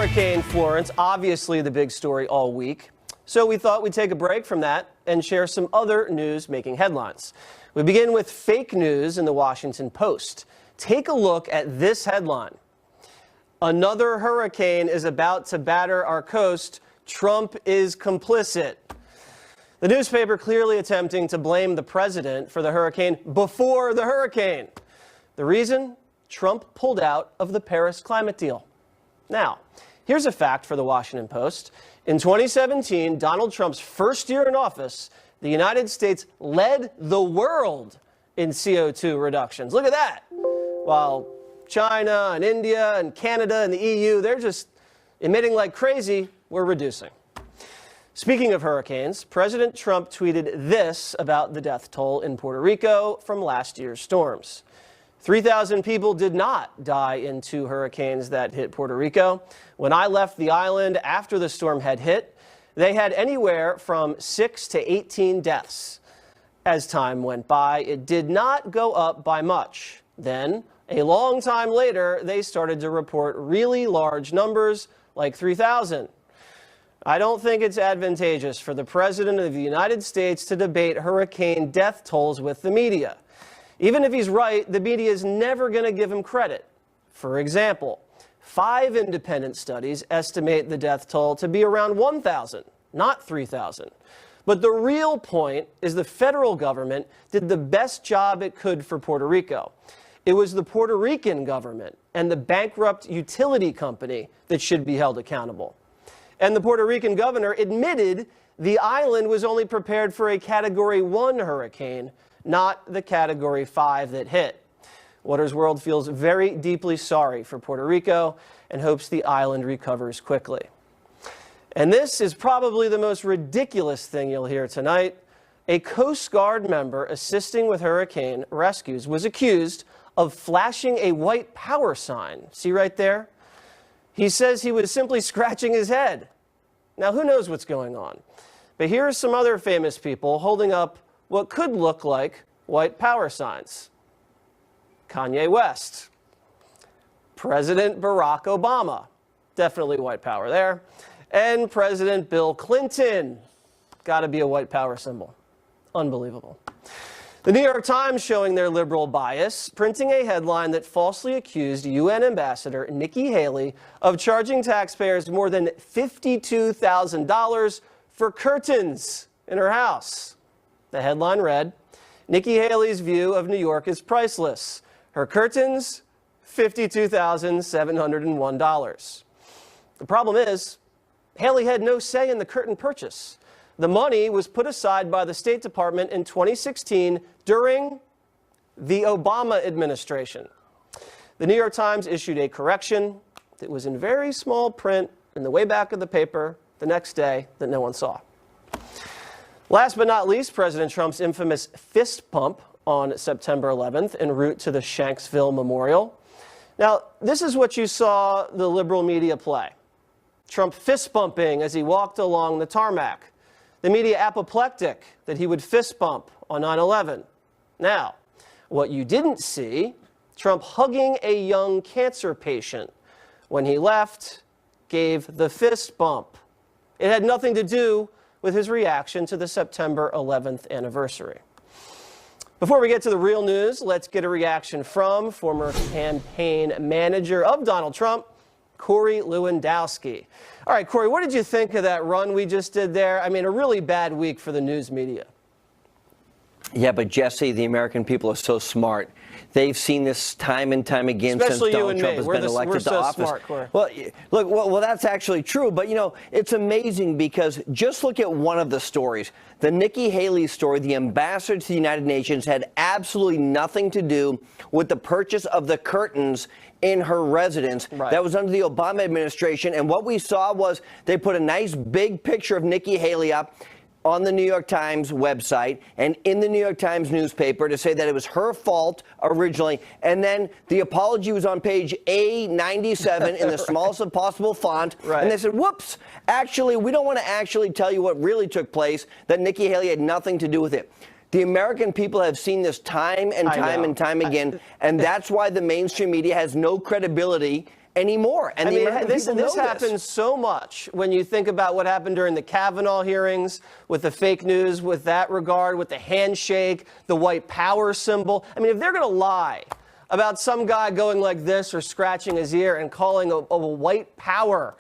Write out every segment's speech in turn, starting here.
Hurricane Florence, obviously the big story all week. So we thought we'd take a break from that and share some other news making headlines. We begin with fake news in the Washington Post. Take a look at this headline. Another hurricane is about to batter our coast. Trump is complicit. The newspaper clearly attempting to blame the president for the hurricane before the hurricane. The reason? Trump pulled out of the Paris climate deal. Now, here's a fact for the Washington Post. In 2017, Donald Trump's first year in office, the United States led the world in CO2 reductions. Look at that. While China and India and Canada and the EU, they're just emitting like crazy, we're reducing. Speaking of hurricanes, President Trump tweeted this about the death toll in Puerto Rico from last year's storms. 3,000 people did not die in two hurricanes that hit Puerto Rico. When I left the island after the storm had hit, they had anywhere from 6 to 18 deaths. As time went by, it did not go up by much. Then, a long time later, they started to report really large numbers, like 3,000. I don't think it's advantageous for the President of the United States to debate hurricane death tolls with the media. Even if he's right, the media is never going to give him credit. For example, 5 independent studies estimate the death toll to be around 1,000, not 3,000. But the real point is the federal government did the best job it could for Puerto Rico. It was the Puerto Rican government and the bankrupt utility company that should be held accountable. And the Puerto Rican governor admitted the island was only prepared for a Category 1 hurricane, not the Category 5 that hit. Watters World feels very deeply sorry for Puerto Rico and hopes the island recovers quickly. And this is probably the most ridiculous thing you'll hear tonight. A Coast Guard member assisting with hurricane rescues was accused of flashing a white power sign. See right there? He says he was simply scratching his head. Now, who knows what's going on? But here are some other famous people holding up what could look like white power signs. Kanye West, President Barack Obama, definitely white power there, and President Bill Clinton, got to be a white power symbol. Unbelievable. The New York Times showing their liberal bias, printing a headline that falsely accused UN Ambassador Nikki Haley of charging taxpayers more than $52,000 for curtains in her house. The headline read, Nikki Haley's view of New York is priceless. Her curtains, $52,701. The problem is, Haley had no say in the curtain purchase. The money was put aside by the State Department in 2016 during the Obama administration. The New York Times issued a correction that was in very small print in the way back of the paper the next day that no one saw. Last but not least, President Trump's infamous fist pump on September 11th en route to the Shanksville Memorial. Now, this is what you saw the liberal media play. Trump fist bumping as he walked along the tarmac. The media apoplectic that he would fist bump on 9/11. Now, what you didn't see, Trump hugging a young cancer patient. When he left, gave the fist bump. It had nothing to do with his reaction to the September 11th anniversary. Before we get to the real news, let's get a reaction from former campaign manager of Donald Trump, Corey Lewandowski. All right, Corey, what did you think of that run we just did there? I mean, a really bad week for the news media. Yeah, but Jesse, the American people are so smart. They've seen this time and time again since Donald Trump has been elected to office. Smart, Corey. Well, look, well, that's actually true. But, you know, it's amazing because just look at one of the stories. The Nikki Haley story, the ambassador to the United Nations, had absolutely nothing to do with the purchase of the curtains in her residence. Right. That was under the Obama administration. And what we saw was they put a nice big picture of Nikki Haley up on the New York Times website and in the New York Times newspaper to say that it was her fault originally. And then the apology was on page A97 in the smallest of possible font. Right. And they said, whoops, actually, we don't want to actually tell you what really took place, that Nikki Haley had nothing to do with it. The American people have seen this time and time and time again, and that's why the mainstream media has no credibility anymore. And this happens so much when you think about what happened during the Kavanaugh hearings with the fake news, with that regard, with the handshake, the white power symbol. I mean, if they're going to lie about some guy going like this or scratching his ear and calling a white power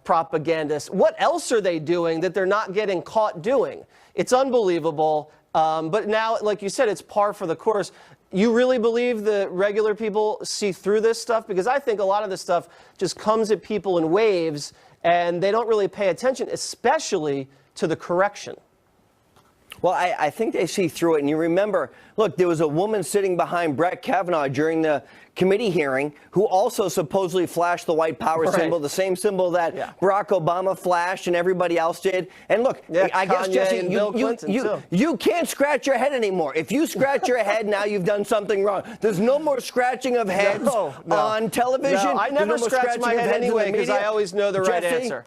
propagandist, what else are they doing that they're not getting caught doing? It's unbelievable. But now, like you said, it's par for the course. You really believe the regular people see through this stuff? Because I think a lot of this stuff just comes at people in waves, and they don't really pay attention, especially to the correction. Well, I think they see through it. And you remember, look, there was a woman sitting behind Brett Kavanaugh during the committee hearing who also supposedly flashed the white power symbol, the same symbol that Barack Obama flashed and everybody else did. And look, I guess, Jesse, you can't scratch your head anymore. If you scratch your head now, you've done something wrong. There's no more scratching of heads on television. No, I never scratch my head anyway because I always know the right answer.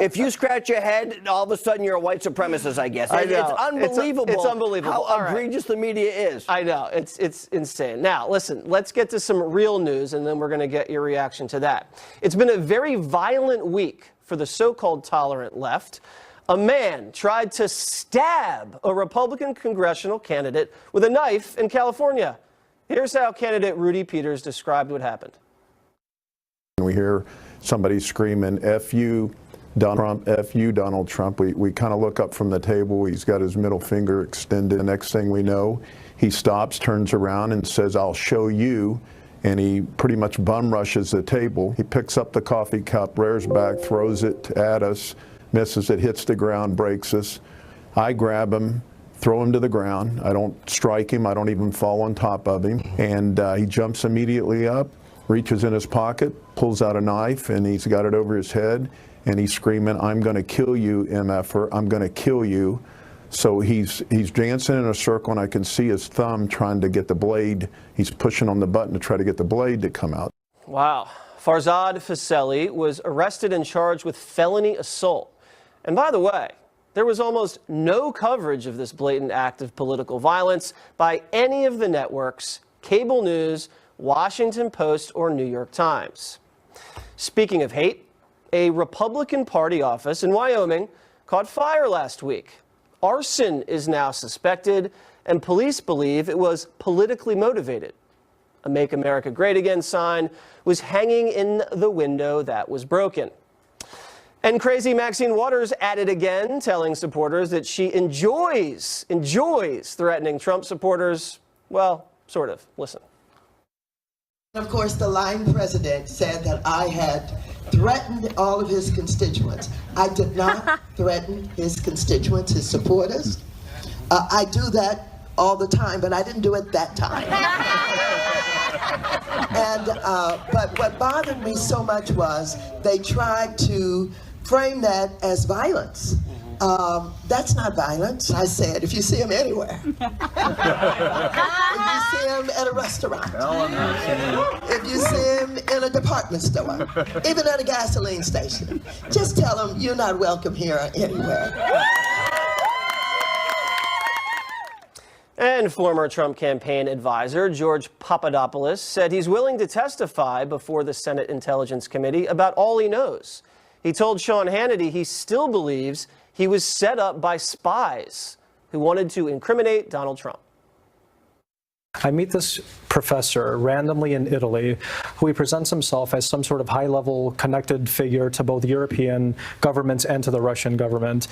If you scratch your head, all of a sudden you're a white supremacist, I guess. It's unbelievable. It's unbelievable. How egregious the media is. I know. It's insane. Now, listen, let's get to some real news, and then we're going to get your reaction to that. It's been a very violent week for the so-called tolerant left. A man tried to stab a Republican congressional candidate with a knife in California. Here's how candidate Rudy Peters described what happened. We hear somebody screaming, F you, Donald Trump, F you, Donald Trump. We kind of look up from the table. He's got his middle finger extended. The next thing we know, he stops, turns around, and says, I'll show you. And he pretty much bum rushes the table. He picks up the coffee cup, rears back, throws it at us, misses it, hits the ground, breaks us. I grab him, throw him to the ground. I don't strike him. I don't even fall on top of him. And he jumps immediately up, reaches in his pocket, pulls out a knife, and he's got it over his head. And he's screaming, I'm going to kill you, MFer. I'm going to kill you. So he's dancing in a circle, and I can see his thumb trying to get the blade. He's pushing on the button to try to get the blade to come out. Wow. Farzad Faseli was arrested and charged with felony assault. And by the way, there was almost no coverage of this blatant act of political violence by any of the networks, cable news, Washington Post, or New York Times. Speaking of hate, a Republican Party office in Wyoming caught fire last week. Arson is now suspected, and police believe it was politically motivated. A Make America Great Again sign was hanging in the window that was broken. And crazy Maxine Waters at it again, telling supporters that she enjoys threatening Trump supporters. Well, sort of. Listen. Of course, the lying president said that I had threatened all of his constituents. I did not threaten his constituents, his supporters. I do that all the time, but I didn't do it that time. But what bothered me so much was they tried to frame that as violence. That's not violence. I said, if you see him anywhere, if you see him at a restaurant, if you see him in a department store, even at a gasoline station, just tell him you're not welcome here or anywhere. And former Trump campaign advisor George Papadopoulos said he's willing to testify before the Senate Intelligence Committee about all he knows. He told Sean Hannity he still believes he was set up by spies who wanted to incriminate Donald Trump. I meet this professor randomly in Italy who he presents himself as some sort of high-level connected figure to both European governments and to the Russian government.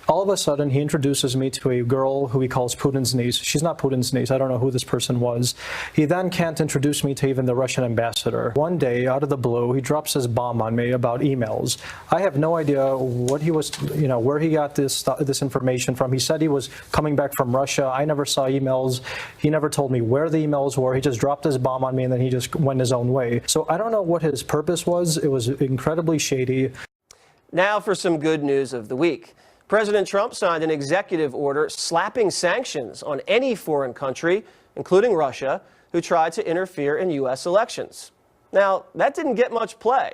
All of a sudden, he introduces me to a girl who he calls Putin's niece. She's not Putin's niece. I don't know who this person was. He then can't introduce me to even the Russian ambassador. One day, out of the blue, he drops his bomb on me about emails. I have no idea what he was, where he got this information from. He said he was coming back from Russia. I never saw emails. He never told me where the emails were. He just dropped his bomb on me, and then he just went his own way. So I don't know what his purpose was. It was incredibly shady. Now for some good news of the week. President Trump signed an executive order slapping sanctions on any foreign country, including Russia, who tried to interfere in U.S. elections. Now, that didn't get much play.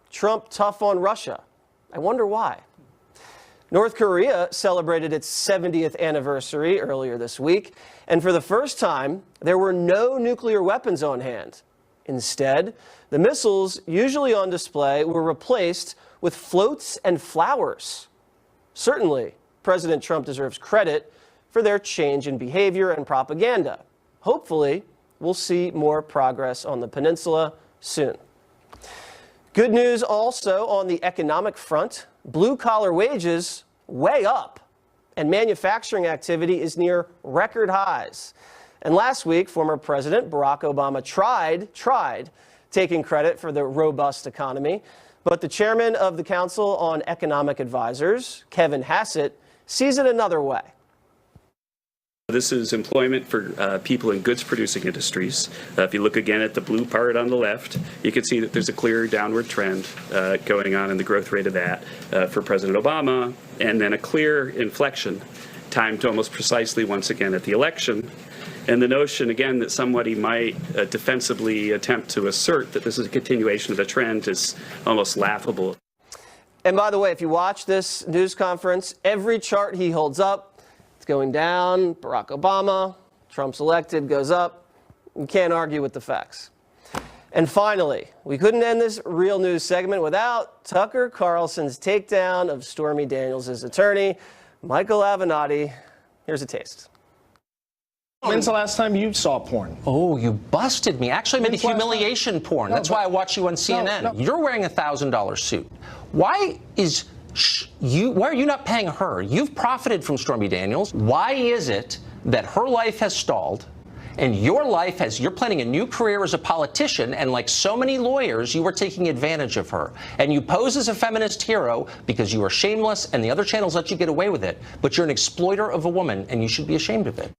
Trump tough on Russia. I wonder why. North Korea celebrated its 70th anniversary earlier this week, and for the first time, there were no nuclear weapons on hand. Instead, the missiles usually on display were replaced with floats and flowers. Certainly, President Trump deserves credit for their change in behavior and propaganda. Hopefully, we'll see more progress on the peninsula soon. Good news also on the economic front. Blue-collar wages way up, and manufacturing activity is near record highs. And last week, former President Barack Obama tried taking credit for the robust economy, but the chairman of the Council on Economic Advisors, Kevin Hassett, sees it another way. This is employment for people in goods-producing industries. If you look again at the blue part on the left, you can see that there's a clear downward trend going on in the growth rate of that for President Obama, and then a clear inflection timed almost precisely once again at the election. And the notion, again, that somebody might defensively attempt to assert that this is a continuation of the trend is almost laughable. And by the way, if you watch this news conference, every chart he holds up, it's going down. Barack Obama, Trump's elected, goes up. You can't argue with the facts. And finally, we couldn't end this real news segment without Tucker Carlson's takedown of Stormy Daniels' attorney, Michael Avenatti. Here's a taste. When's the last time you saw porn? Oh, you busted me. Actually, I made humiliation porn. That's why I watch you on CNN. No. You're wearing a $1,000 suit. Why are you not paying her? You've profited from Stormy Daniels. Why is it that her life has stalled and your life you're planning a new career as a politician, and like so many lawyers, you are taking advantage of her? And you pose as a feminist hero because you are shameless and the other channels let you get away with it, but you're an exploiter of a woman and you should be ashamed of it.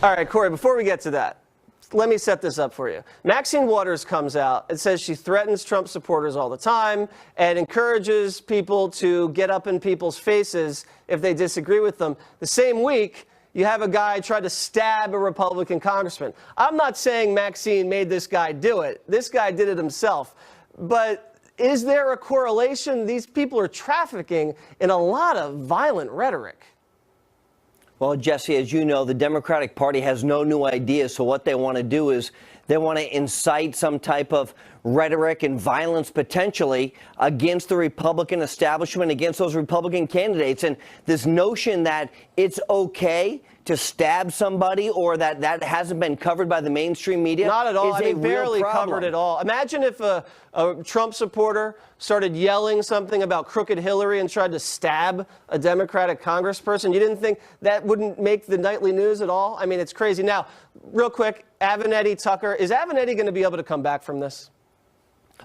All right, Corey, before we get to that, let me set this up for you. Maxine Waters comes out and says she threatens Trump supporters all the time and encourages people to get up in people's faces if they disagree with them. The same week, you have a guy try to stab a Republican congressman. I'm not saying Maxine made this guy do it. This guy did it himself. But is there a correlation? These people are trafficking in a lot of violent rhetoric. Well, Jesse, as you know, the Democratic Party has no new ideas. So what they want to do is they want to incite some type of rhetoric and violence potentially against the Republican establishment, against those Republican candidates. And this notion that it's okay to stab somebody or that hasn't been covered by the mainstream media. Not at all. Is I mean, barely problem. covered at all. Imagine if a Trump supporter started yelling something about crooked Hillary and tried to stab a Democratic congressperson. You didn't think that wouldn't make the nightly news at all? I mean, it's crazy. Now, real quick, Avenatti, Tucker, is Avenatti going to be able to come back from this?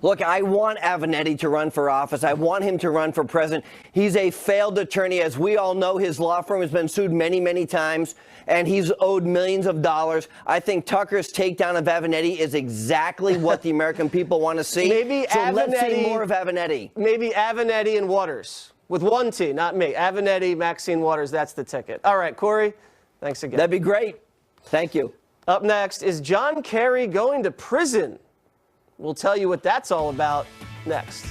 Look, I want Avenatti to run for office. I want him to run for president. He's a failed attorney. As we all know, his law firm has been sued many, many times, and he's owed millions of dollars. I think Tucker's takedown of Avenatti is exactly what the American people want to see. Maybe so Avenatti, let's see more of Avenatti. Maybe Avenatti and Waters. With one T, not me. Avenatti, Maxine Waters, that's the ticket. All right, Corey, thanks again. That'd be great. Thank you. Up next, is John Kerry going to prison? We'll tell you what that's all about next.